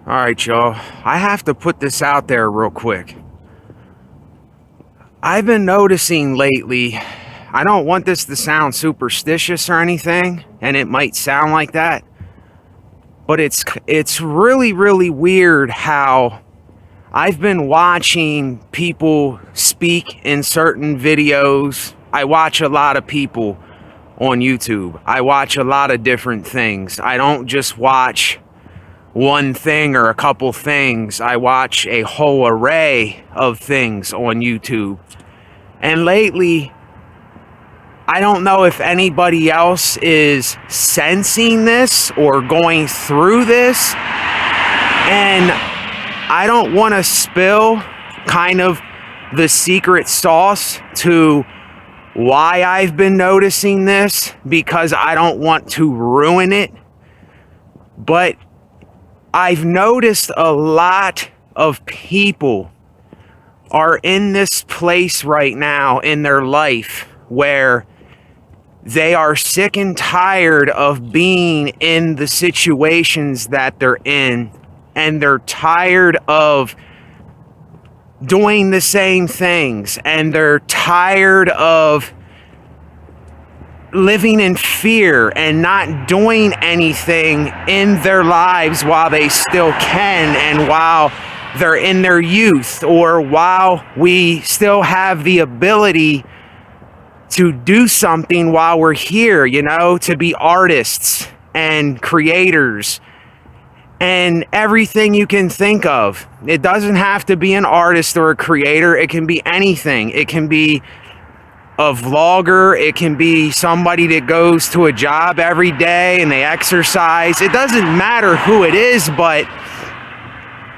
All right, y'all. I have to put this out there real quick. I've been noticing lately, I don't want this to sound superstitious or anything, and it might sound like that, but it's really, really weird how I've been watching people speak in certain videos. I watch a lot of people on YouTube. I watch a lot of different things. I don't just watch one thing or a couple things. I watch a whole array of things on YouTube. And lately, I don't know if anybody else is sensing this or going through this. And I don't want to spill kind of the secret sauce to why I've been noticing this, because I don't want to ruin it. But I've noticed a lot of people are in this place right now in their life where they are sick and tired of being in the situations that they're in, and they're tired of doing the same things, and they're tired of living in fear and not doing anything in their lives while they still can, and while they're in their youth, or while we still have the ability to do something while we're here, to be artists and creators and everything you can think of. It doesn't have to be an artist or a creator. It can be anything. It can be a vlogger. It can be somebody that goes to a job every day and they exercise. It doesn't matter who it is, but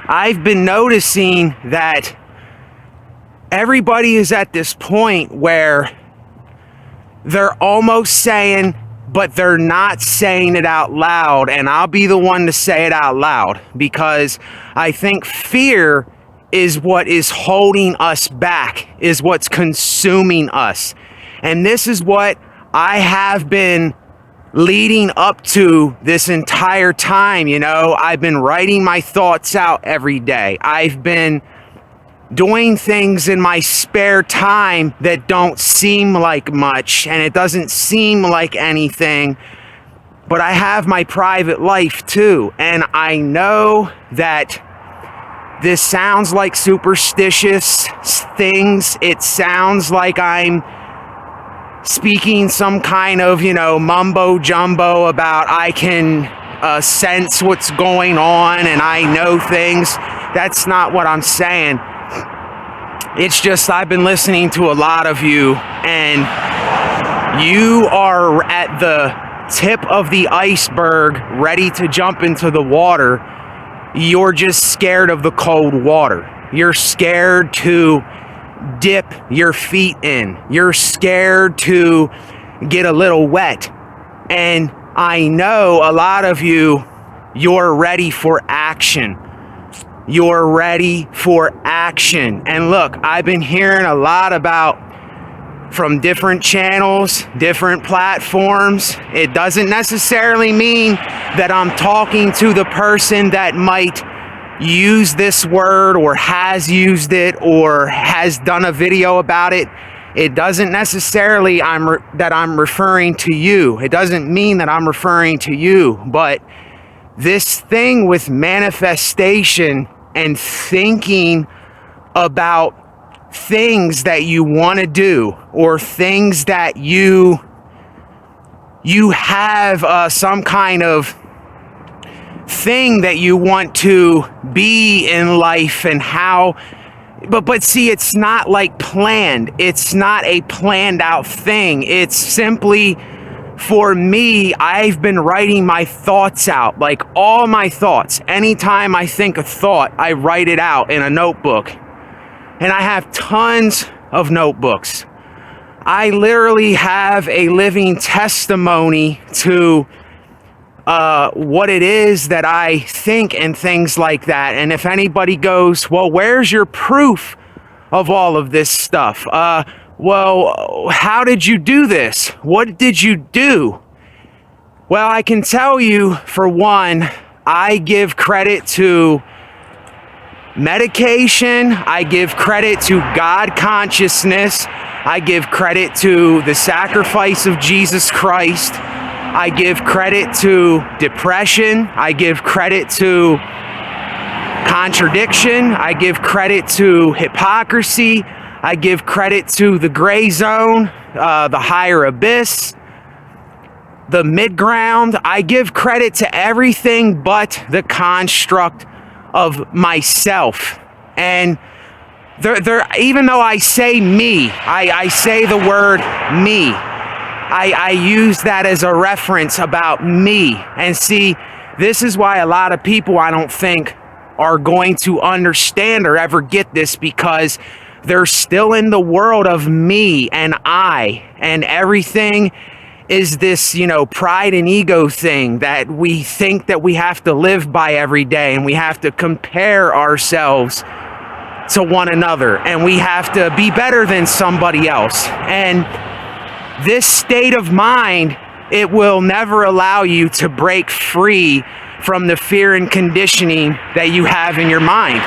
I've been noticing that everybody is at this point where they're almost saying, but they're not saying it out loud. And I'll be the one to say it out loud, because I think fear is what is holding us back, is what's consuming us. And this is what I have been leading up to this entire time. I've been writing my thoughts out every day. I've been doing things in my spare time that don't seem like much, and it doesn't seem like anything, but I have my private life too. And I know that this sounds like superstitious things. It sounds like I'm speaking some kind of, mumbo jumbo about I can sense what's going on and I know things. That's not what I'm saying. It's just I've been listening to a lot of you, and you are at the tip of the iceberg, ready to jump into the water. You're just scared of the cold water. You're scared to dip your feet in. You're scared to get a little wet. And I know a lot of you're ready for action. You're ready for action. And look, I've been hearing a lot from different channels, different platforms. It doesn't necessarily mean that I'm talking to the person that might use this word or has used it or has done a video about it. It doesn't necessarily that I'm referring to you. It doesn't mean that I'm referring to you. But this thing with manifestation and thinking about things that you want to do, or things that you have some kind of thing that you want to be in life, and how, but see, it's not like planned. It's not a planned out thing. It's simply, for me, I've been writing my thoughts out, like all my thoughts. Anytime I think a thought, I write it out in a notebook. And I have tons of notebooks. I literally have a living testimony to what it is that I think and things like that. And if anybody goes, well, where's your proof of all of this stuff? Well, how did you do this? What did you do? Well, I can tell you, for one, I give credit to medication. I give credit to God consciousness. I give credit to the sacrifice of Jesus Christ. I give credit to depression. I give credit to contradiction. I give credit to hypocrisy. I give credit to the gray zone, the higher abyss, the midground. I give credit to everything but the construct of myself. And there, even though I say me, I say the word me. I use that as a reference about me. And see, this is why a lot of people, I don't think, are going to understand or ever get this, because they're still in the world of me and I, and everything is this, pride and ego thing that we think that we have to live by every day, and we have to compare ourselves to one another, and we have to be better than somebody else. And this state of mind, it will never allow you to break free from the fear and conditioning that you have in your mind.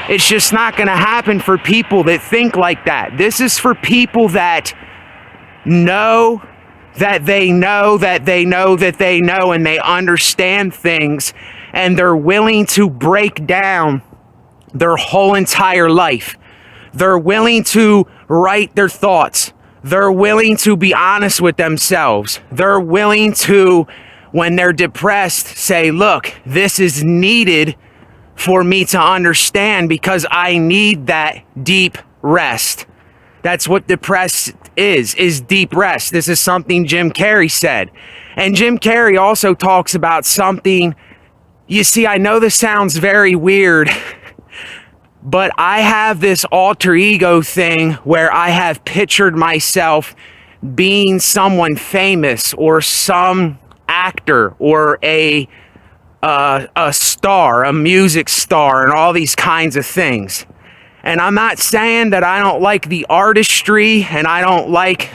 It's just not going to happen for people that think like that. This is for people that know that they know that they know that they know, and they understand things, and they're willing to break down their whole entire life. They're willing to write their thoughts. They're willing to be honest with themselves. They're willing to, when they're depressed, say, look, this is needed for me to understand, because I need that deep rest. That's what depressed is deep rest. This is something Jim Carrey said. And Jim Carrey also talks about something, you see, I know this sounds very weird, but I have this alter ego thing where I have pictured myself being someone famous, or some actor, or a star, a music star, and all these kinds of things. And I'm not saying that I don't like the artistry and I don't like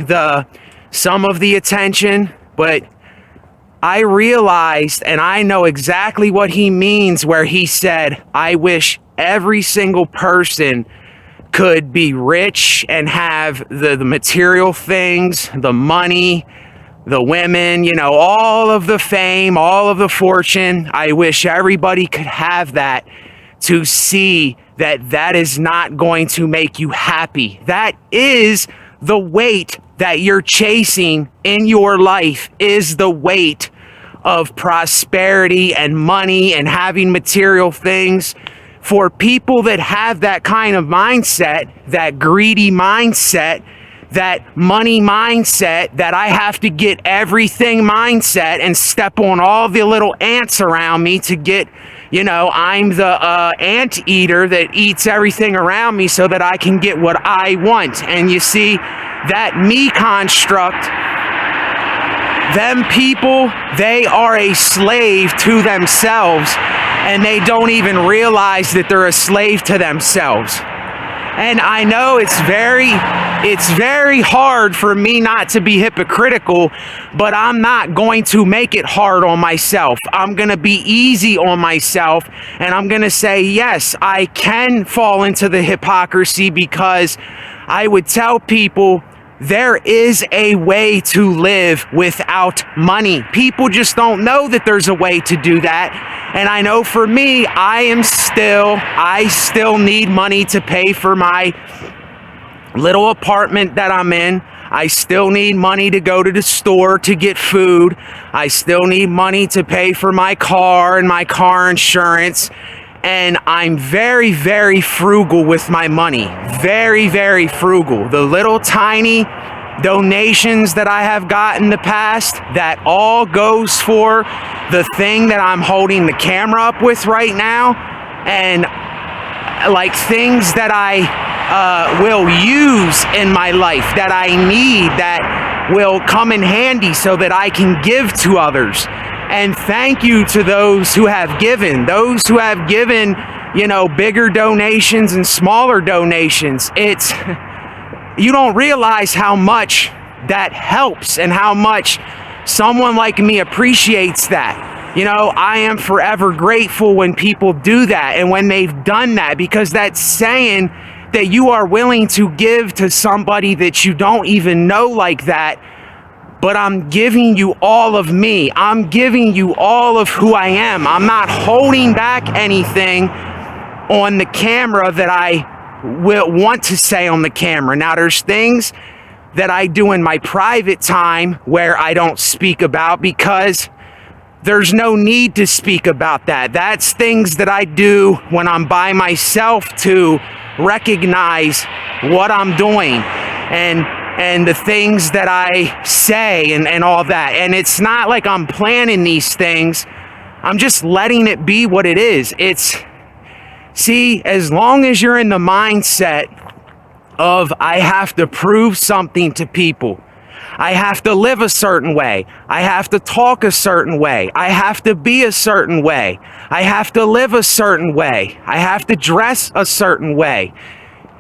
some of the attention, but I realized, and I know exactly what he means where he said, I wish every single person could be rich and have the material things, the money, the women, all of the fame, all of the fortune. I wish everybody could have that, to see that is not going to make you happy. That is the weight that you're chasing in your life, is the weight of prosperity and money and having material things. For people that have that kind of mindset, that greedy mindset, that money mindset, that I have to get everything mindset and step on all the little ants around me to get, I'm the ant eater that eats everything around me so that I can get what I want. And you see, that me construct, them people, they are a slave to themselves, and they don't even realize that they're a slave to themselves. And I know it's very hard for me not to be hypocritical, but I'm not going to make it hard on myself. I'm going to be easy on myself, and I'm going to say, yes, I can fall into the hypocrisy, because I would tell people there is a way to live without money. People just don't know that there's a way to do that. And I know for me, I still need money to pay for my little apartment that I'm in. I still need money to go to the store to get food. I still need money to pay for my car and my car insurance. And I'm very, very frugal with my money. Very, very frugal. The little tiny donations that I have got in the past, that all goes for the thing that I'm holding the camera up with right now. And like things that I will use in my life, that I need, that will come in handy so that I can give to others. And thank you to those who have given, bigger donations and smaller donations. You don't realize how much that helps and how much someone like me appreciates that. You know, I am forever grateful when people do that and when they've done that, because that's saying that you are willing to give to somebody that you don't even know like that. But I'm giving you all of me. I'm giving you all of who I am. I'm not holding back anything on the camera that I will want to say on the camera. Now, there's things that I do in my private time where I don't speak about because there's no need to speak about that. That's things that I do when I'm by myself to recognize what I'm doing and the things that I say and all that. And it's not like I'm planning these things. I'm just letting it be what it is. See, as long as you're in the mindset of I have to prove something to people, I have to live a certain way, I have to talk a certain way, I have to be a certain way, I have to live a certain way, I have to dress a certain way,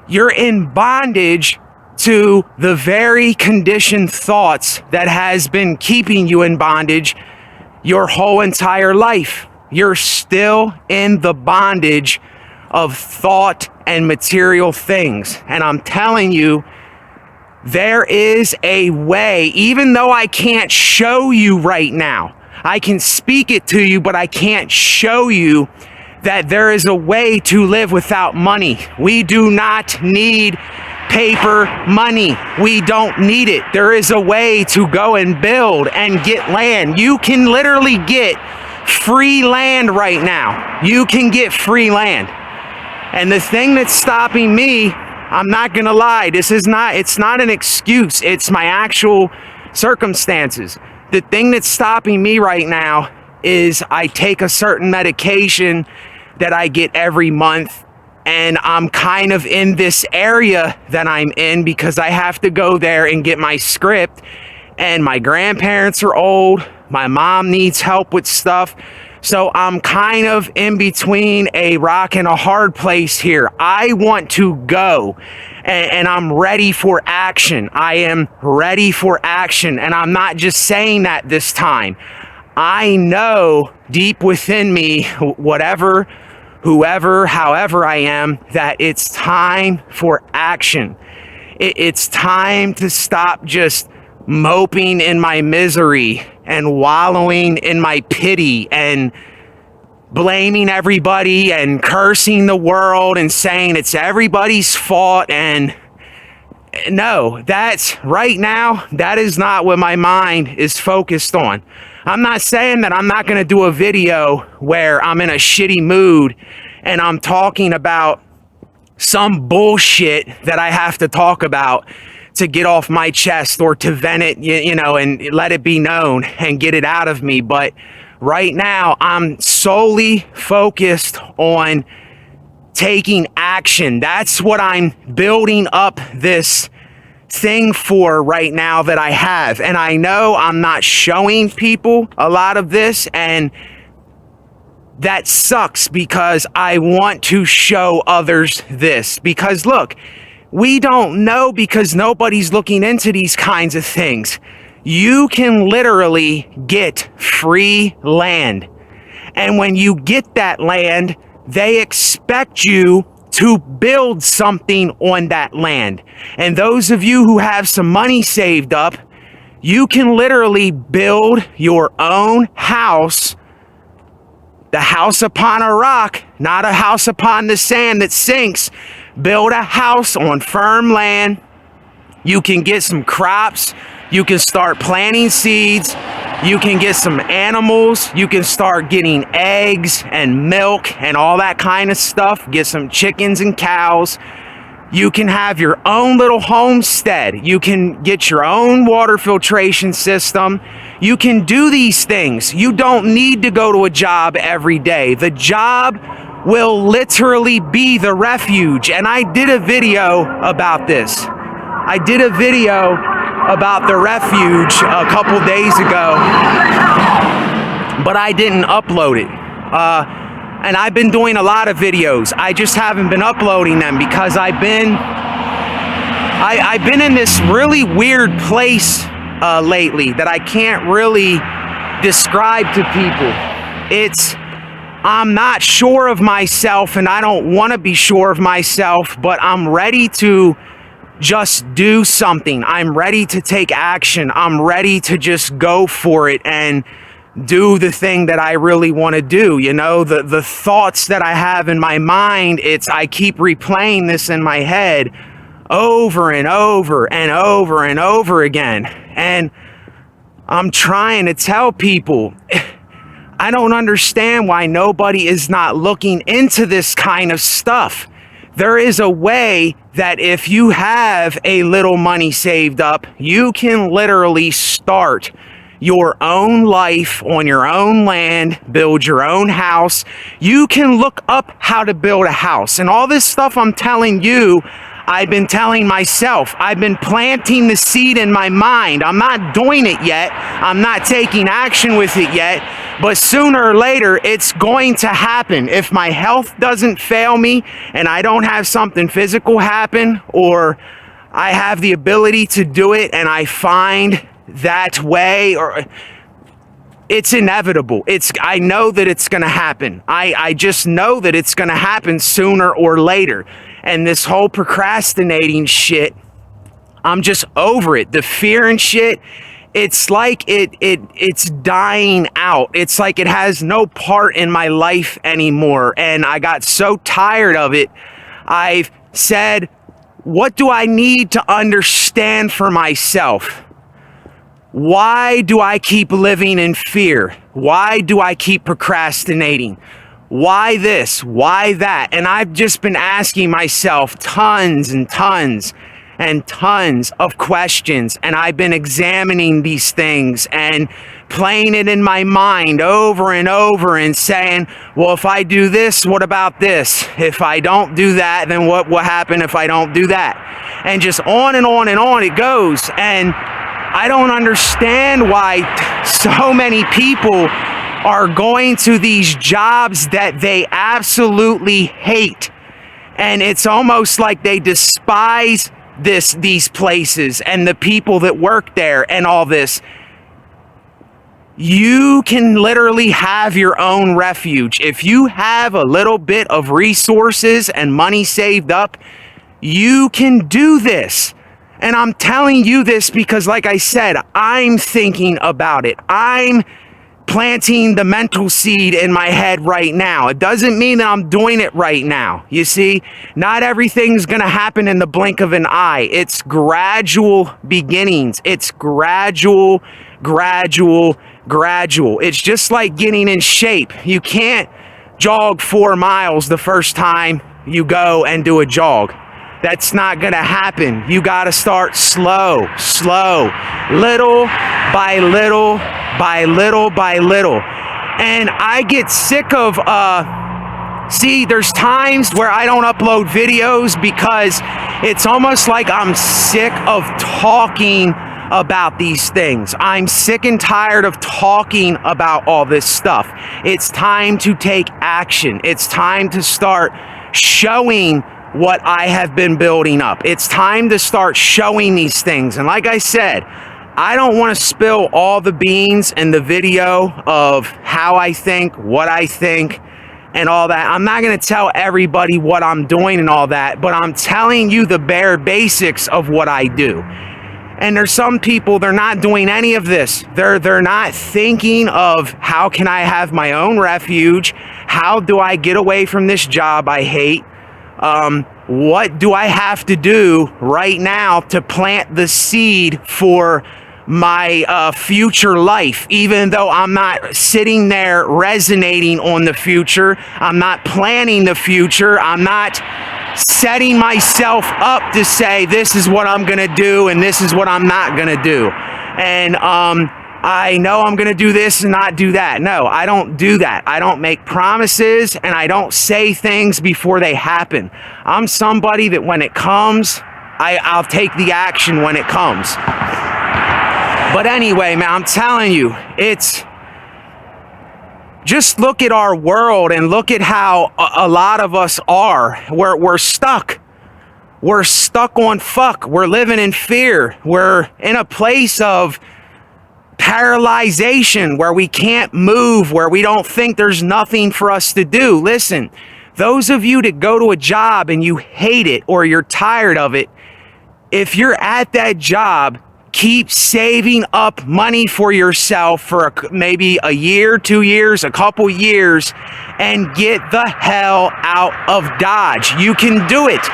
you're in bondage to the very conditioned thoughts that has been keeping you in bondage your whole entire life. You're still in the bondage of thought and material things. And I'm telling you, there is a way, even though I can't show you right now. I can speak it to you, but I can't show you that there is a way to live without money. We do not need paper money. We don't need it. There is a way to go and build and get land. You can literally get free land right now. You can get free land. And the thing that's stopping me, I'm not gonna lie, it's not an excuse, it's my actual circumstances. The thing that's stopping me right now is I take a certain medication that I get every month, and I'm kind of in this area that I'm in because I have to go there and get my script, and my grandparents are old, my mom needs help with stuff. So I'm kind of in between a rock and a hard place here. I want to go and I'm ready for action. I am ready for action. And I'm not just saying that this time. I know deep within me, whoever, however I am, that it's time for action. It's time to stop just moping in my misery and wallowing in my pity and blaming everybody and cursing the world and saying it's everybody's fault. And no, that's right now, that is not what my mind is focused on. I'm not saying that I'm not going to do a video where I'm in a shitty mood and I'm talking about some bullshit that I have to talk about to get off my chest or to vent it, you know, and let it be known and get it out of me. But right now, I'm solely focused on taking action. That's what I'm building up this thing for right now that I have. And I know I'm not showing people a lot of this, and that sucks because I want to show others this. Because look, we don't know because nobody's looking into these kinds of things. You can literally get free land. And when you get that land, they expect you to build something on that land. And those of you who have some money saved up, you can literally build your own house. The house upon a rock, not a house upon the sand that sinks. Build a house on firm land. You can get some crops. You can start planting seeds. You can get some animals. You can start getting eggs and milk and all that kind of stuff. Get some chickens and cows. You can have your own little homestead. You can get your own water filtration system. You can do these things. You don't need to go to a job every day. The job will literally be the refuge. And I did a video about this. I did a video about the refuge a couple days ago, but I didn't upload it. And I've been doing a lot of videos. I just haven't been uploading them because I've been in this really weird place lately that I can't really describe to people. I'm not sure of myself, and I don't want to be sure of myself, but I'm ready to just do something. I'm ready to take action. I'm ready to just go for it and do the thing that I really want to do. You know, the thoughts that I have in my mind, I keep replaying this in my head over and over and over and over again. And I'm trying to tell people, I don't understand why nobody is not looking into this kind of stuff. There is a way that if you have a little money saved up, you can literally start your own life on your own land, build your own house. You can look up how to build a house. And all this stuff I'm telling you, I've been telling myself. I've been planting the seed in my mind. I'm not doing it yet. I'm not taking action with it yet. But sooner or later, it's going to happen. If my health doesn't fail me and I don't have something physical happen, or I have the ability to do it and I find that way, or it's inevitable. I know that it's going to happen. I just know that it's going to happen sooner or later. And this whole procrastinating shit, I'm just over it. The fear and shit, it's like it's dying out. It's like it has no part in my life anymore. And I got so tired of it. I've said, what do I need to understand for myself? Why do I keep living in fear? Why do I keep procrastinating? Why this? Why that? And I've just been asking myself tons and tons and tons of questions. And I've been examining these things and playing it in my mind over and over and saying, well, if I do this, what about this? If I don't do that, then what will happen if I don't do that? And just on and on and on it goes. And I don't understand why so many people are going to these jobs that they absolutely hate. And it's almost like they despise these places and the people that work there and all this. You can literally have your own refuge. If you have a little bit of resources and money saved up, you can do this. And I'm telling you this because, like I said, I'm thinking about it. I'm planting the mental seed in my head right now. It doesn't mean that I'm doing it right now. You see, not everything's going to happen in the blink of an eye. It's gradual beginnings. It's gradual. It's just like getting in shape. You can't jog 4 miles the first time you go and do a jog. That's not going to happen. You got to start slow, little by little. And I get sick of, there's times where I don't upload videos because it's almost like I'm sick of talking about these things. I'm sick and tired of talking about all this stuff. It's time to take action. It's time to start showing what I have been building up. It's time to start showing these things. And like I said, I don't want to spill all the beans in the video of how I think, what I think, and all that. I'm not going to tell everybody what I'm doing and all that, but I'm telling you the bare basics of what I do. And there's some people, they're not doing any of this. They're not thinking of how can I have my own refuge? How do I get away from this job I hate? What do I have to do right now to plant the seed for my future life? Even though I'm not sitting there resonating on the future, I'm not planning the future, I'm not setting myself up to say this is what I'm gonna do and this is what I'm not gonna do. And I know I'm going to do this and not do that. No, I don't do that. I don't make promises and I don't say things before they happen. I'm somebody that when it comes, I'll take the action when it comes. But anyway, man, I'm telling you, just look at our world and look at how a lot of us are. We're stuck. We're stuck on fuck. We're living in fear. We're in a place of paralyzation, where we can't move, where we don't think there's nothing for us to do. Listen, those of you that go to a job and you hate it or you're tired of it, if you're at that job, keep saving up money for yourself for maybe a year, 2 years, a couple years, and get the hell out of Dodge. You can do it.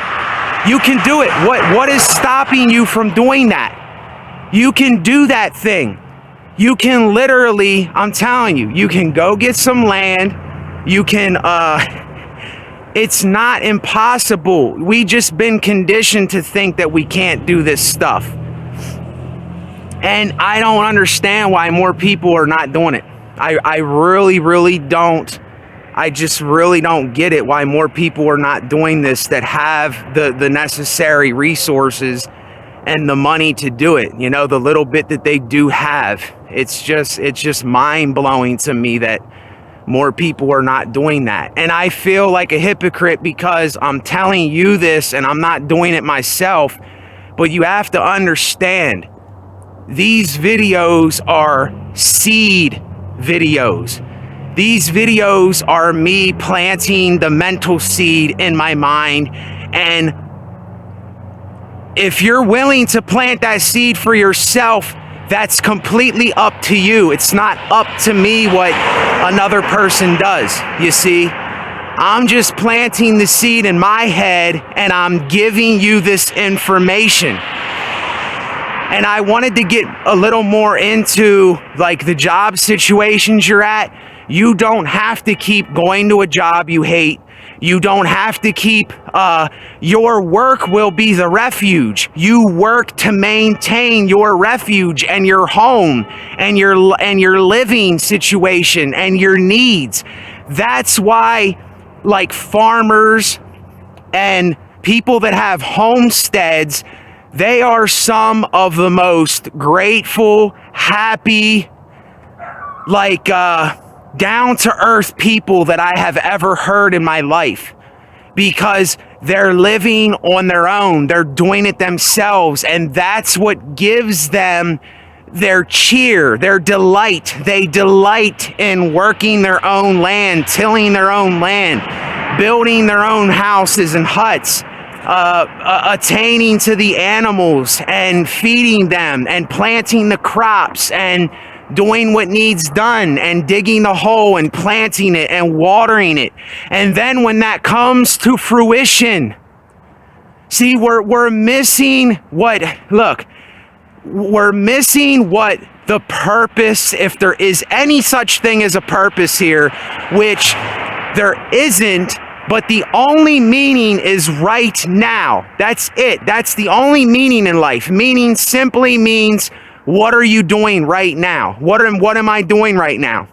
You can do it. What is stopping you from doing that? You can do that thing. You can literally, I'm telling you, you can go get some land. You can, it's not impossible. We just been conditioned to think that we can't do this stuff. And I don't understand why more people are not doing it. I really, really don't. I just really don't get it why more people are not doing this that have the necessary resources and the money to do it. You know, the little bit that they do have. It's just mind-blowing to me that more people are not doing that. And I feel like a hypocrite because I'm telling you this and I'm not doing it myself. But you have to understand, these videos are seed videos. These videos are me planting the mental seed in my mind. And if you're willing to plant that seed for yourself, that's completely up to you. It's not up to me what another person does, you see. I'm just planting the seed in my head and I'm giving you this information. And I wanted to get a little more into like the job situations you're at. You don't have to keep going to a job you hate. You don't have to keep, your work will be the refuge. You work to maintain your refuge and your home and your living situation and your needs. That's why, like, farmers and people that have homesteads, they are some of the most grateful, happy, like, down-to-earth people that I have ever heard in my life, because they're living on their own. They're doing it themselves, and that's what gives them their cheer, their delight. They delight in working their own land, tilling their own land, building their own houses and huts, attaining to the animals and feeding them and planting the crops and doing what needs done and digging the hole and planting it and watering it. And then when that comes to fruition, see, we're missing what, look, we're missing what the purpose, if there is any such thing as a purpose here, which there isn't, but the only meaning is right now. That's it. That's the only meaning in life. Meaning simply means, what are you doing right now? What am I doing right now?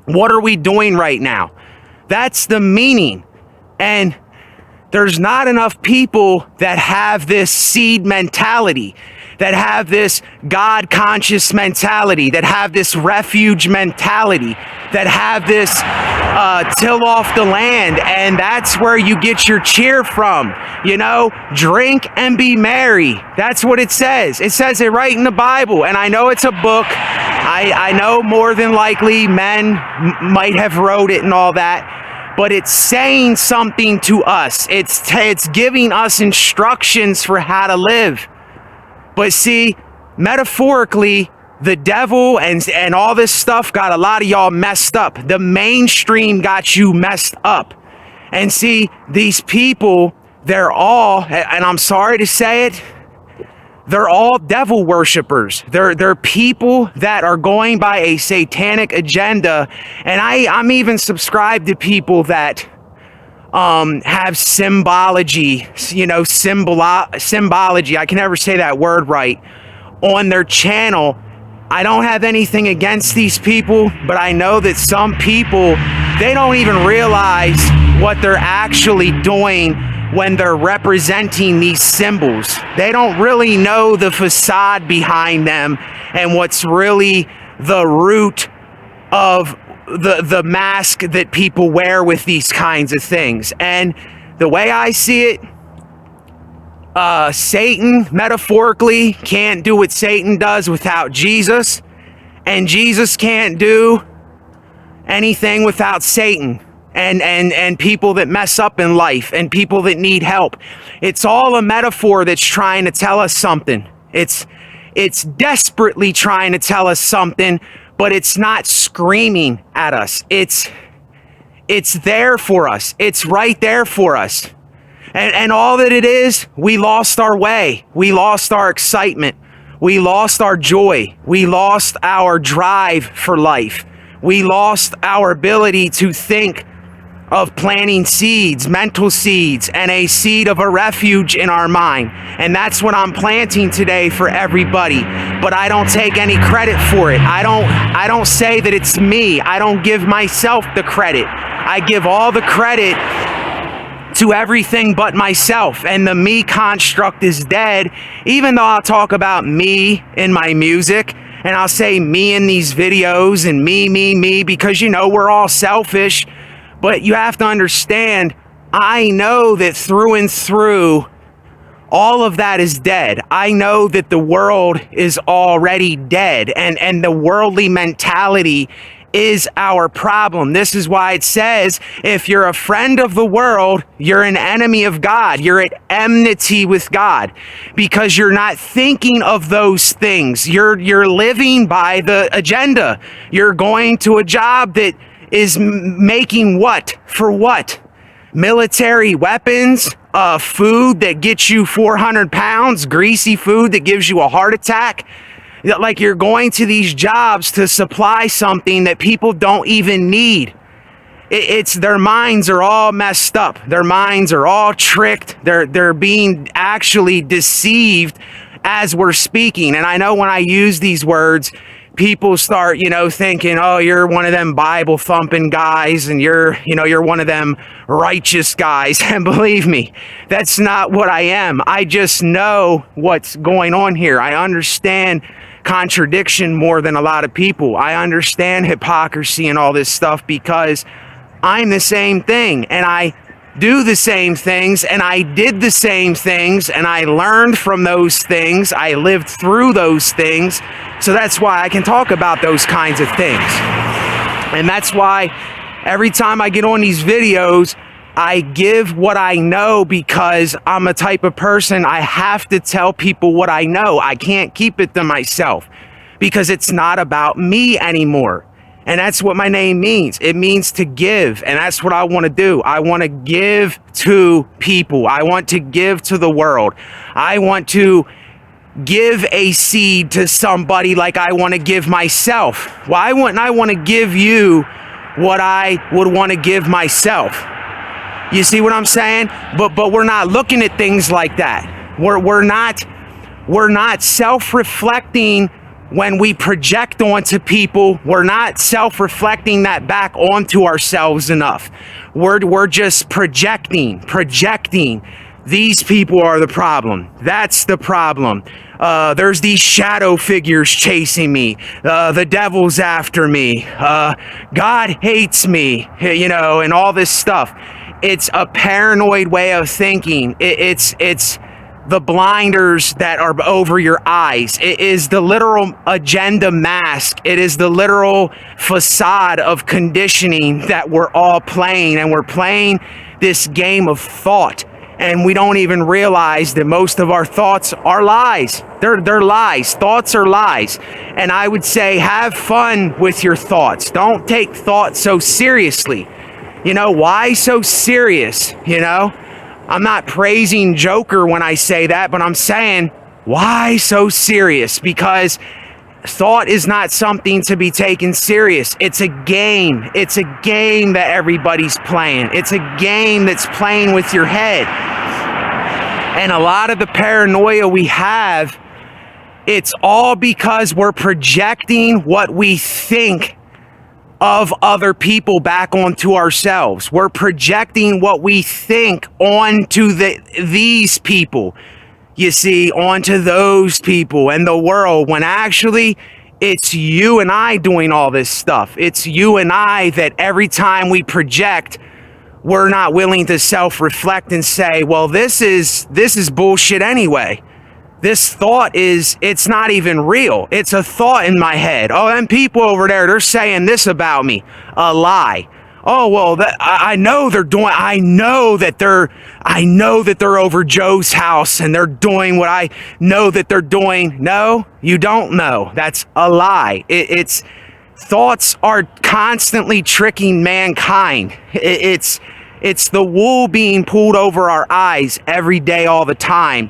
What are we doing right now? That's the meaning. And there's not enough people that have this seed mentality, that have this God-conscious mentality, that have this refuge mentality, that have this till off the land. And that's where you get your cheer from. You know, drink and be merry. That's what it says. It says it right in the Bible. And I know it's a book. I know more than likely men might have wrote it and all that. But it's saying something to us. It's giving us instructions for how to live. But see, metaphorically, the devil and all this stuff got a lot of y'all messed up. The mainstream got you messed up. And see, these people, they're all, and I'm sorry to say it, they're all devil worshipers. They're people that are going by a satanic agenda. And I'm even subscribed to people that have symbology, you know, symbology. I can never say that word right, on their channel. I don't have anything against these people, but I know that some people, they don't even realize what they're actually doing when they're representing these symbols. They don't really know the facade behind them and what's really the root of the mask that people wear with these kinds of things. And the way I see it, Satan metaphorically can't do what Satan does without Jesus, And Jesus can't do anything without Satan and people that mess up in life and people that need help. It's all a metaphor that's trying to tell us something. It's desperately trying to tell us something, but it's not screaming at us. It's there for us. It's right there for us. And all that it is, we lost our way. We lost our excitement. We lost our joy. We lost our drive for life. We lost our ability to think of planting seeds, mental seeds, and a seed of a refuge in our mind. And that's what I'm planting today for everybody. But I don't take any credit for it. I don't say that it's me. I don't give myself the credit. I give all the credit to everything but myself, and the me construct is dead. Even though I'll talk about me in my music, and I'll say me in these videos, and me, because we're all selfish. But you have to understand, I know that through and through, all of that is dead. I know that the world is already dead, and the worldly mentality is our problem. This is why it says, if you're a friend of the world, you're an enemy of God. You're at enmity with God because you're not thinking of those things. You're living by the agenda. You're going to a job that is making what? For what? Military weapons, food that gets you 400 pounds, greasy food that gives you a heart attack. Like you're going to these jobs to supply something that people don't even need. It's their minds are all messed up. Their minds are all tricked. They're being actually deceived as we're speaking. And I know when I use these words, people start, thinking, oh, you're one of them Bible thumping guys and you're one of them righteous guys. And believe me, that's not what I am. I just know what's going on here. I understand contradiction more than a lot of people. I understand hypocrisy and all this stuff because I'm the same thing and I do the same things and I did the same things and I learned from those things. I lived through those things. So that's why I can talk about those kinds of things. And that's why every time I get on these videos, I give what I know because I'm a type of person, I have to tell people what I know. I can't keep it to myself because it's not about me anymore. And that's what my name means. It means to give. And that's what I want to do. I want to give to people. I want to give to the world. I want to give a seed to somebody like I want to give myself. Why wouldn't I want to give you what I would want to give myself? You see what I'm saying? But we're not looking at things like that. We're not self-reflecting when we project onto people. We're not self-reflecting that back onto ourselves enough. We're just projecting. These people are the problem. That's the problem. There's these shadow figures chasing me. The devil's after me. God hates me, and all this stuff. It's a paranoid way of thinking. It's the blinders that are over your eyes. It is the literal agenda mask. It is the literal facade of conditioning that we're all playing. And we're playing this game of thought. And we don't even realize that most of our thoughts are lies. They're lies. Thoughts are lies. And I would say have fun with your thoughts. Don't take thought so seriously. Why so serious? I'm not praising Joker when I say that, but I'm saying, why so serious? Because thought is not something to be taken serious. It's a game. It's a game that everybody's playing. It's a game that's playing with your head. And a lot of the paranoia we have, it's all because we're projecting what we think of other people back onto ourselves. We're projecting what we think onto these people, you see, onto those people and the world, when actually it's you and I doing all this stuff. It's you and I that every time we project, we're not willing to self-reflect and say, well, this is bullshit anyway. this thought it's not even real. It's a thought in my head. Oh, them people over there, they're saying this about me. A lie. Oh, well, I know they're doing, I know that they're over Joe's house and they're doing what I know that they're doing. No, you don't know. That's a lie. It's thoughts are constantly tricking mankind. It's the wool being pulled over our eyes every day, all the time.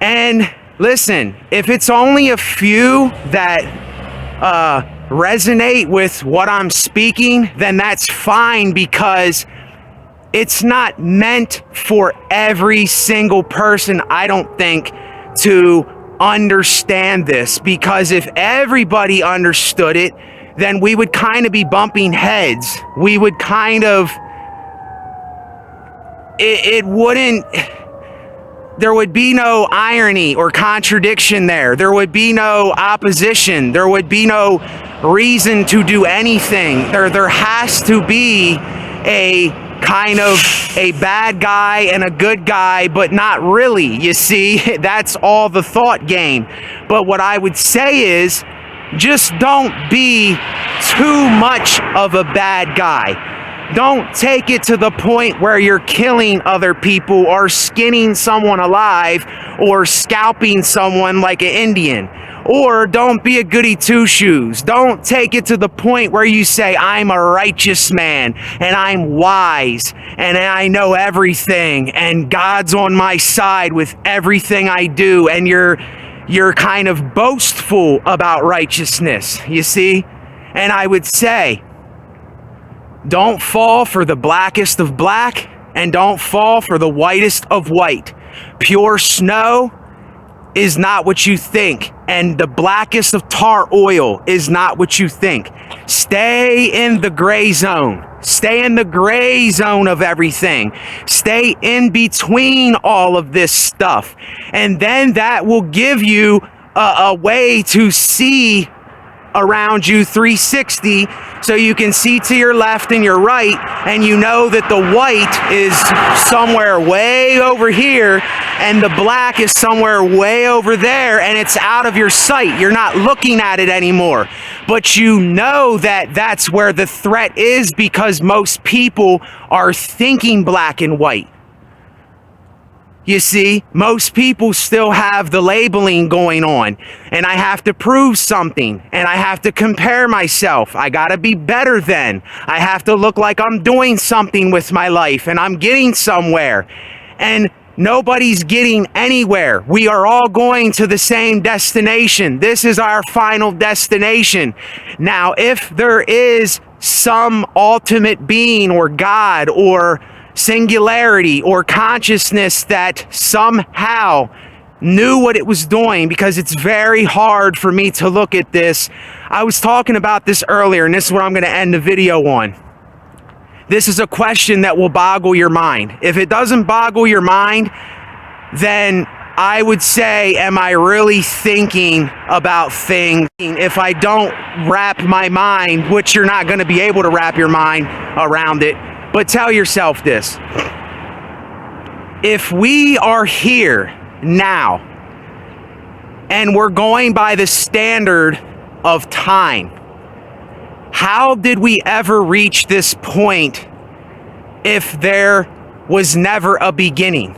And listen, if it's only a few that resonate with what I'm speaking, then that's fine, because it's not meant for every single person, I don't think, to understand this. Because if everybody understood it, then we would kind of be bumping heads. We would kind of, it wouldn't, there would be no irony or contradiction there. There would be no opposition. There would be no reason to do anything. There has to be a kind of a bad guy and a good guy, but not really. You see, that's all the thought game. But what I would say is, just don't be too much of a bad guy. Don't take it to the point where you're killing other people or skinning someone alive or scalping someone like an Indian. Or don't be a goody two-shoes. Don't take it to the point where you say, I'm a righteous man and I'm wise and I know everything and God's on my side with everything I do, and you're kind of boastful about righteousness, you see? And I would say, don't fall for the blackest of black, and don't fall for the whitest of white. Pure snow is not what you think, and the blackest of tar oil is not what you think. Stay in the gray zone. Stay in the gray zone of everything. Stay in between all of this stuff. And then that will give you a way to see around you 360, so you can see to your left and your right, and you know that the white is somewhere way over here and the black is somewhere way over there, and it's out of your sight. You're not looking at it anymore, but you know that that's where the threat is, because most people are thinking black and white. You see, most people still have the labeling going on, and I have to prove something, and I have to compare myself. I gotta be better than. I have to look like I'm doing something with my life and I'm getting somewhere. And nobody's getting anywhere. We are all going to the same destination. This is our final destination. Now, if there is some ultimate being or God or singularity or consciousness that somehow knew what it was doing, because it's very hard for me to look at this. I was talking about this earlier, and this is what I'm going to end the video on. This is a question that will boggle your mind. If it doesn't boggle your mind, then I would say, am I really thinking about things? If I don't wrap my mind, which you're not going to be able to wrap your mind around it, but tell yourself this: if we are here now and we're going by the standard of time, how did we ever reach this point if there was never a beginning?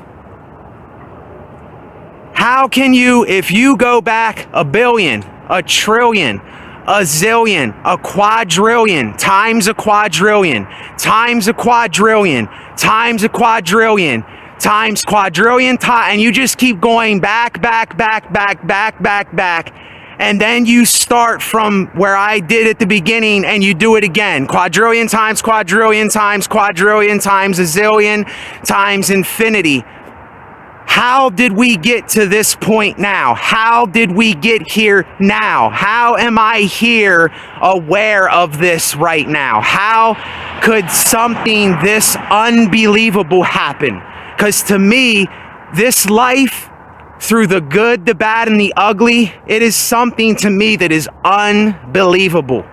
How can you, if you go back a billion, a trillion, a zillion, a quadrillion, times a quadrillion, times a quadrillion, times a quadrillion, times quadrillion, and you just keep going back, and then you start from where I did at the beginning and you do it again. Quadrillion times quadrillion times quadrillion times a zillion times infinity. How did we get to this point now? How did we get here now? How am I here aware of this right now? How could something this unbelievable happen? Because to me, this life, through the good, the bad, and the ugly, it is something to me that is unbelievable.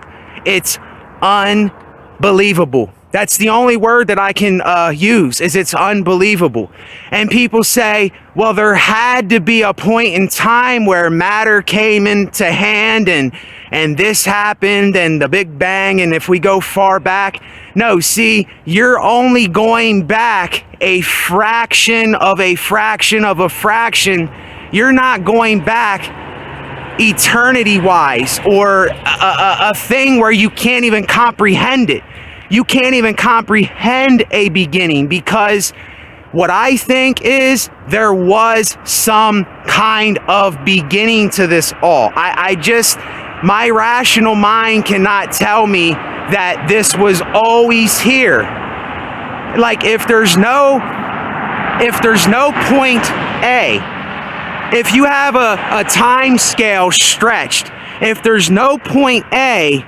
It's unbelievable. That's the only word that I can use, is it's unbelievable. And people say, well, there had to be a point in time where matter came into hand and this happened and the Big Bang, and if we go far back. No, see, you're only going back a fraction of a fraction of a fraction. You're not going back eternity-wise, or a thing where you can't even comprehend it. You can't even comprehend a beginning, because what I think is there was some kind of beginning to this all. My rational mind cannot tell me that this was always here. Like, if there's no point A, if you have a time scale stretched, if there's no point A,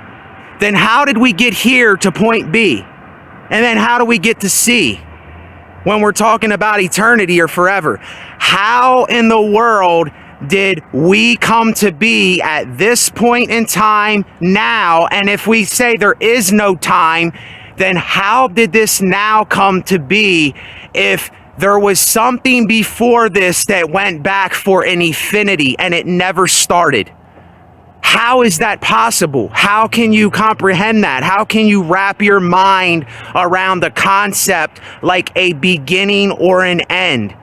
then how did we get here to point B? And then how do we get to C when we're talking about eternity or forever? How in the world did we come to be at this point in time now? And if we say there is no time, then how did this now come to be if there was something before this that went back for an infinity and it never started? How is that possible? How can you comprehend that? How can you wrap your mind around the concept like a beginning or an end?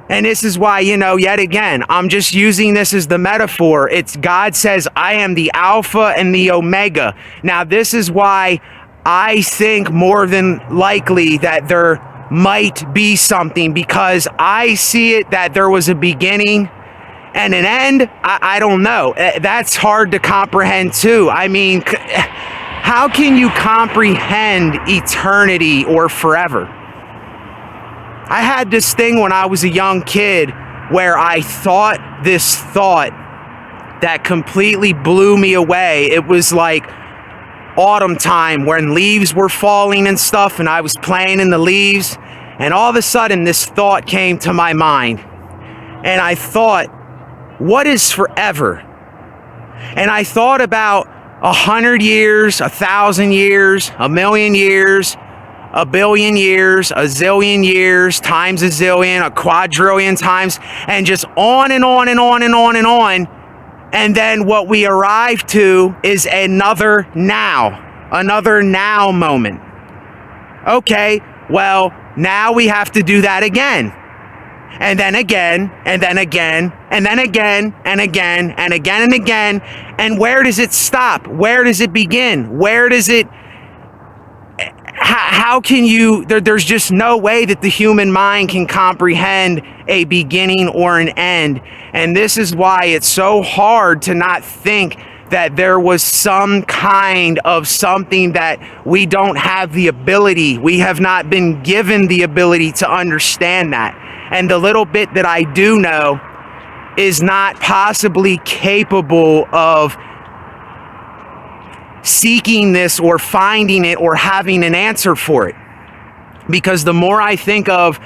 And this is why, yet again, I'm just using this as the metaphor. It's God says, I am the Alpha and the Omega. Now, this is why I think more than likely that there might be something, because I see it that there was a beginning and an end. I don't know. That's hard to comprehend too. I mean, how can you comprehend eternity or forever? I had this thing when I was a young kid where I thought this thought that completely blew me away. It was like autumn time when leaves were falling and stuff, and I was playing in the leaves, and all of a sudden this thought came to my mind, and I thought, what is forever? And I thought about 100 years, 1,000 years, 1,000,000 years, 1,000,000,000 years, a zillion years, times a zillion, a quadrillion times, and just on and on and on and on and on. And then what we arrive to is another now moment. Okay, well, now we have to do that again. And then again, and then again, and then again, and again, and again, and again. And where does it stop? Where does it begin? Where does it... How can you... There's just no way that the human mind can comprehend a beginning or an end. And this is why it's so hard to not think that there was some kind of something that we don't have the ability. We have not been given the ability to understand that. And the little bit that I do know is not possibly capable of seeking this or finding it or having an answer for it. Because the more I think of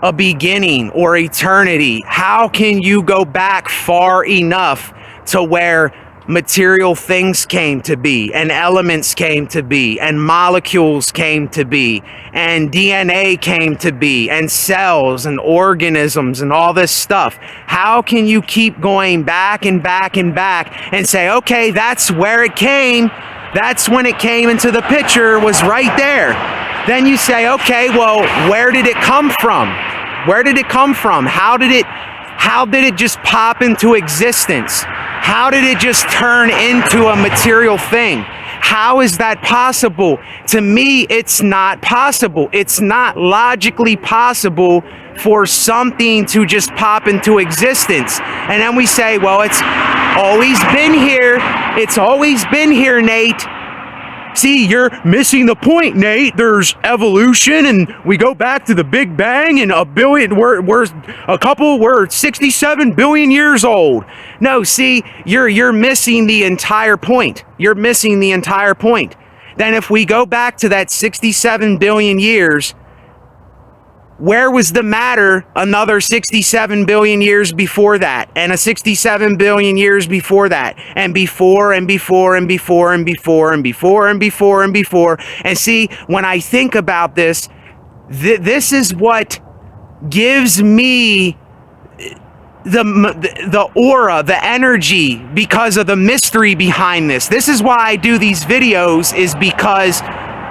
a beginning or eternity, how can you go back far enough to where material things came to be, and elements came to be, and molecules came to be, and DNA came to be, and cells and organisms and all this stuff? How can you keep going back and back and back and say, okay, that's where it came. That's when it came into the picture, was right there. Then you say, okay, well, where did it come from? Where did it come from? How did it just pop into existence? How did it just turn into a material thing? How is that possible? To me, it's not possible. It's not logically possible for something to just pop into existence. And then we say, well, it's always been here. It's always been here, Nate. See, you're missing the point, Nate. There's evolution, and we go back to the Big Bang, and we're 67 billion years old. No, see, you're missing the entire point. You're missing the entire point. Then if we go back to that 67 billion years, Where was the matter another 67 billion years before that, and a 67 billion years before that, and before and before and before and before and before and before and before? And see, when I think about this, this is what gives me the aura, the energy, because of the mystery behind this. This is why I do these videos, is because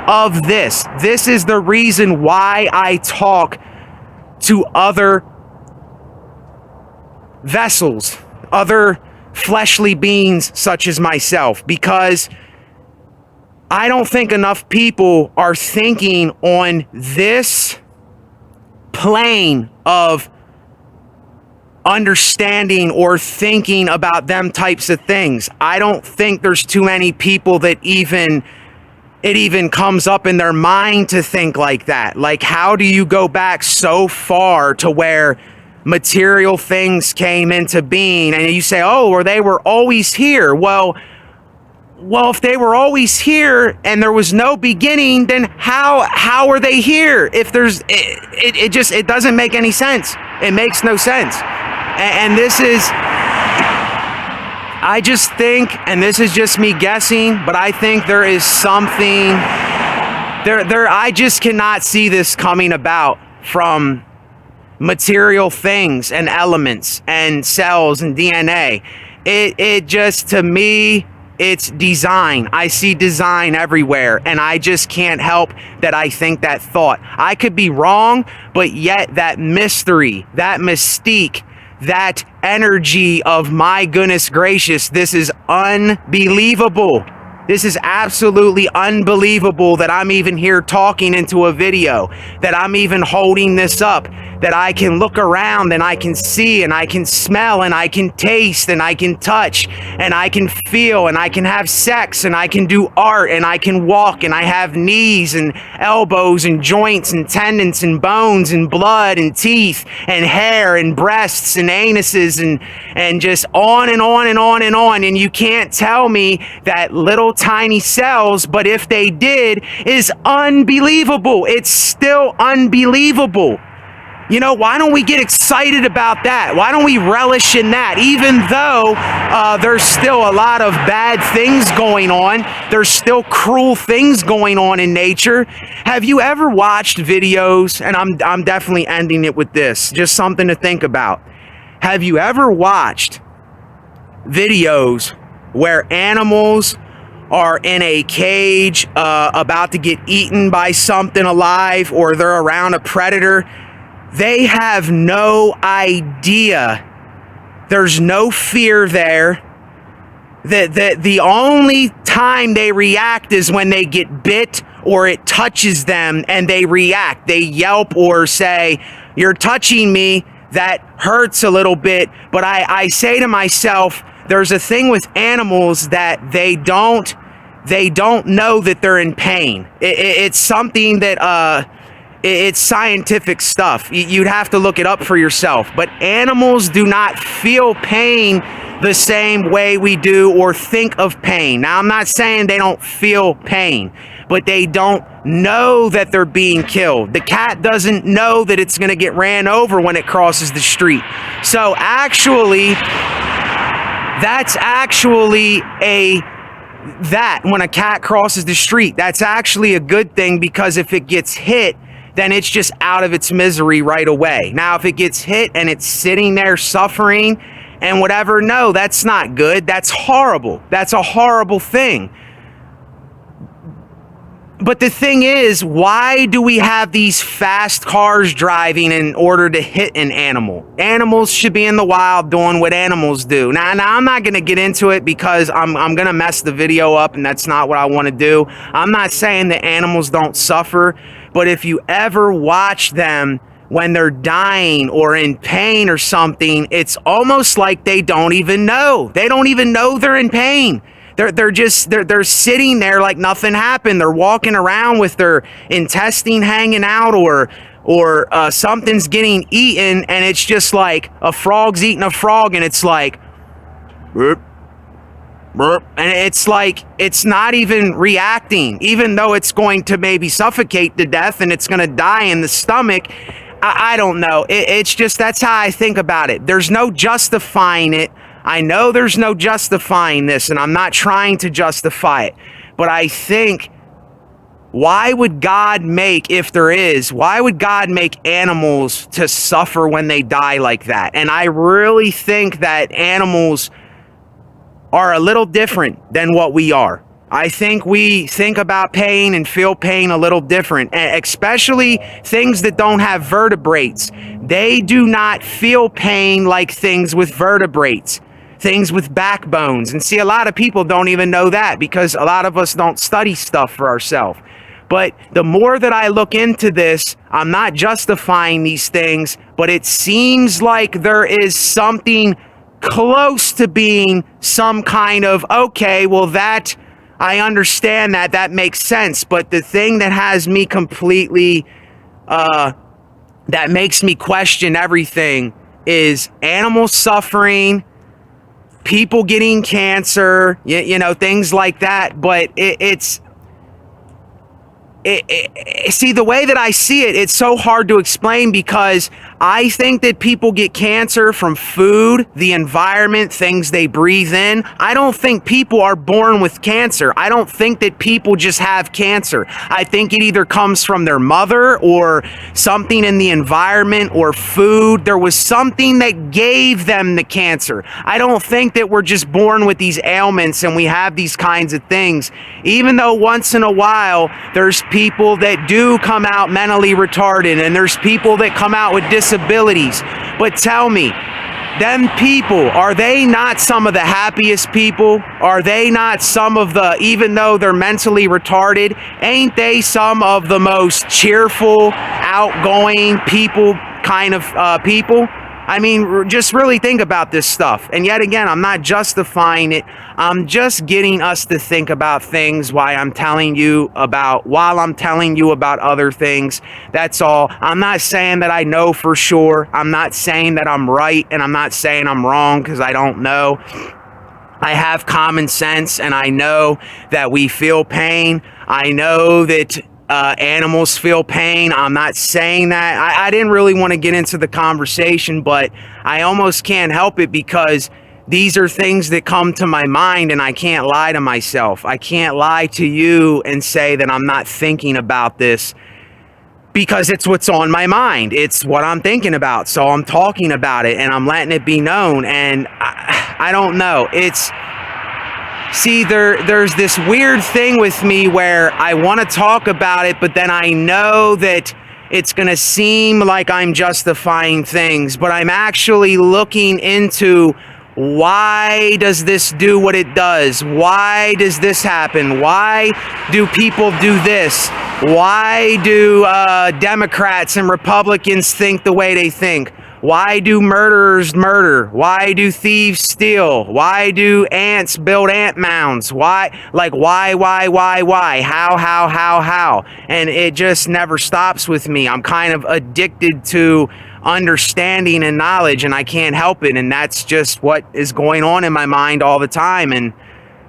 of this. This is the reason why I talk to other vessels, other fleshly beings such as myself, because I don't think enough people are thinking on this plane of understanding or thinking about them types of things. I don't think there's too many people that it even comes up in their mind to think like that. Like, how do you go back so far to where material things came into being, and you say, oh, or they were always here? Well, if they were always here and there was no beginning, then how are they here? If there's it doesn't make any sense. It makes no sense. And this is, I just think, and this is just me guessing, but I think there is something there. I just cannot see this coming about from material things and elements and cells and DNA. It just, to me, it's design. I see design everywhere, and I just can't help that I think that thought. I could be wrong, but yet that mystery, that mystique, that energy of, my goodness gracious, this is unbelievable. This is absolutely unbelievable that I'm even here talking into a video, that I'm even holding this up, that I can look around and I can see and I can smell and I can taste and I can touch and I can feel and I can have sex and I can do art and I can walk and I have knees and elbows and joints and tendons and bones and blood and teeth and hair and breasts and anuses and just on and on and on and on. And you can't tell me that little tiny cells, but if they did, is unbelievable. It's still unbelievable. You know, why don't we get excited about that? Why don't we relish in that? Even though there's still a lot of bad things going on, there's still cruel things going on in nature. Have you ever watched videos, and I'm definitely ending it with this, just something to think about. Have you ever watched videos where animals are in a cage about to get eaten by something alive, or they're around a predator? They have no idea. There's no fear there. The only time they react is when they get bit or it touches them, and they react. They yelp or say, "You're touching me, that hurts a little bit." But I say to myself, there's a thing with animals that they don't know that they're in pain. It's something that it's scientific stuff. You'd have to look it up for yourself. But animals do not feel pain the same way we do, or think of pain. Now, I'm not saying they don't feel pain, but they don't know that they're being killed. The cat doesn't know that it's going to get ran over when it crosses the street. So actually, that's actually that when a cat crosses the street, that's actually a good thing, because if it gets hit, then it's just out of its misery right away. Now, if it gets hit and it's sitting there suffering and whatever, no, that's not good. That's horrible. That's a horrible thing. But the thing is, why do we have these fast cars driving in order to hit an animal? Animals should be in the wild doing what animals do. Now I'm not going to get into it, because I'm going to mess the video up, and that's not what I want to do. I'm not saying that animals don't suffer, but if you ever watch them when they're dying or in pain or something, it's almost like they don't even know. They don't even know they're in pain. They're sitting there like nothing happened. They're walking around with their intestine hanging out, or something's getting eaten, and it's just like a frog's eating a frog, and it's like, burp, burp, and it's like it's not even reacting, even though it's going to maybe suffocate to death and it's going to die in the stomach. I don't know. It's just, that's how I think about it. There's no justifying it. I know there's no justifying this, and I'm not trying to justify it. But I think, why would God make, if there is, why would God make animals to suffer when they die like that? And I really think that animals are a little different than what we are. I think we think about pain and feel pain a little different, especially things that don't have vertebrates. They do not feel pain like things with vertebrates, things with backbones. And see, a lot of people don't even know that because a lot of us don't study stuff for ourselves. But the more that I look into this, I'm not justifying these things, but it seems like there is something close to being some kind of, okay, well, that, I understand that, that makes sense. But the thing that has me completely, that makes me question everything is animal suffering, people getting cancer, you know, things like that. But see, the way that I see it, it's so hard to explain because I think that people get cancer from food, the environment, things they breathe in. I don't think people are born with cancer. I don't think that people just have cancer. I think it either comes from their mother or something in the environment or food. There was something that gave them the cancer. I don't think that we're just born with these ailments and we have these kinds of things. Even though once in a while there's people that do come out mentally retarded and there's people that come out with disabilities. But tell me, them people, are they not some of the happiest people? Are they not some of the, even though they're mentally retarded, ain't they some of the most cheerful, outgoing people, kind of people? I mean, just really think about this stuff. And yet again, I'm not justifying it. I'm just getting us to think about things while I'm telling you about other things. That's all. I'm not saying that I know for sure. I'm not saying that I'm right, and I'm not saying I'm wrong because I don't know. I have common sense, and I know that we feel pain. I know that animals feel pain. I'm not saying that. I didn't really want to get into the conversation, but I almost can't help it because these are things that come to my mind, and I can't lie to myself. I can't lie to you and say that I'm not thinking about this because it's what's on my mind. It's what I'm thinking about. So I'm talking about it and I'm letting it be known. And I don't know. See, there's this weird thing with me where I want to talk about it, but then I know that it's going to seem like I'm justifying things, but I'm actually looking into why does this do what it does? Why does this happen? Why do people do this? Why do Democrats and Republicans think the way they think? Why do murderers murder? Why do thieves steal? Why do ants build ant mounds? Why? How? And it just never stops with me. I'm kind of addicted to understanding and knowledge, and I can't help it. And that's just what is going on in my mind all the time. And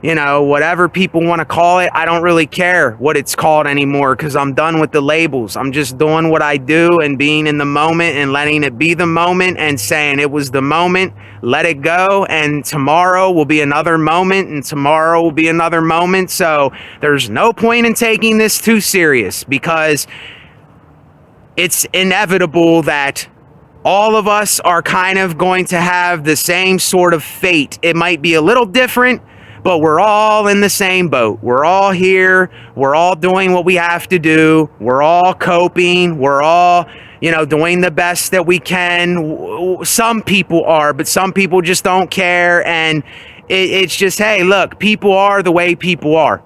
you know, whatever people want to call it, I don't really care what it's called anymore because I'm done with the labels. I'm just doing what I do and being in the moment and letting it be the moment and saying it was the moment, let it go, and tomorrow will be another moment, and tomorrow will be another moment. So there's no point in taking this too serious because it's inevitable that all of us are kind of going to have the same sort of fate. It might be a little different, but we're all in the same boat. We're all here. We're all doing what we have to do. We're all coping. We're all, you know, doing the best that we can. Some people are, but some people just don't care. And it's just, hey, look, people are the way people are.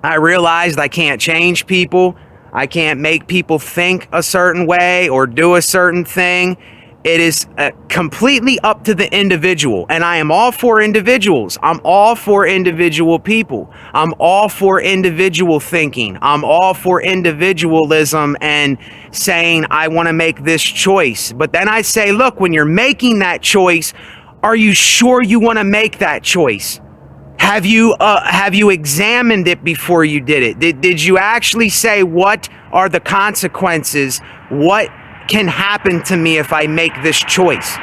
I realized I can't change people. I can't make people think a certain way or do a certain thing. It is completely up to the individual, and I am all for individuals. I'm all for individual people. I'm all for individual thinking. I'm all for individualism and saying, I want to make this choice. But then I say, look, when you're making that choice, are you sure you want to make that choice? Have you examined it before you did it? Did you actually say, what are the consequences? What can happen to me if I make this choice.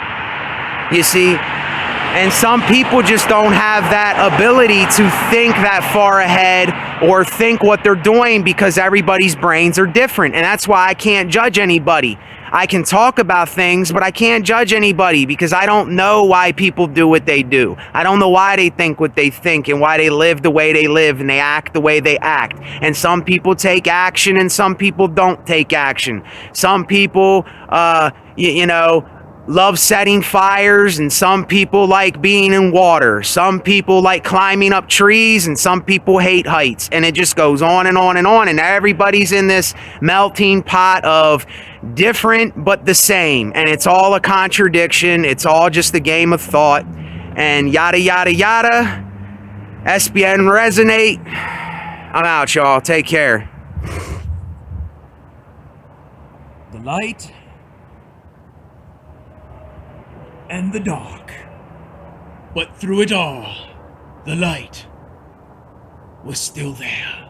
You see? And some people just don't have that ability to think that far ahead or think what they're doing, because everybody's brains are different. And that's why I can't judge anybody. I can talk about things, but I can't judge anybody because I don't know why people do what they do. I don't know why they think what they think and why they live the way they live and they act the way they act. And some people take action and some people don't take action. Some people, love setting fires, and some people like being in water. Some people like climbing up trees, and some people hate heights. And it just goes on and on and on. And everybody's in this melting pot of different but the same. And it's all a contradiction. It's all just a game of thought. And yada, yada, yada. SBN Resonate. I'm out, y'all. Take care. The light and the dark. But through it all, the light was still there.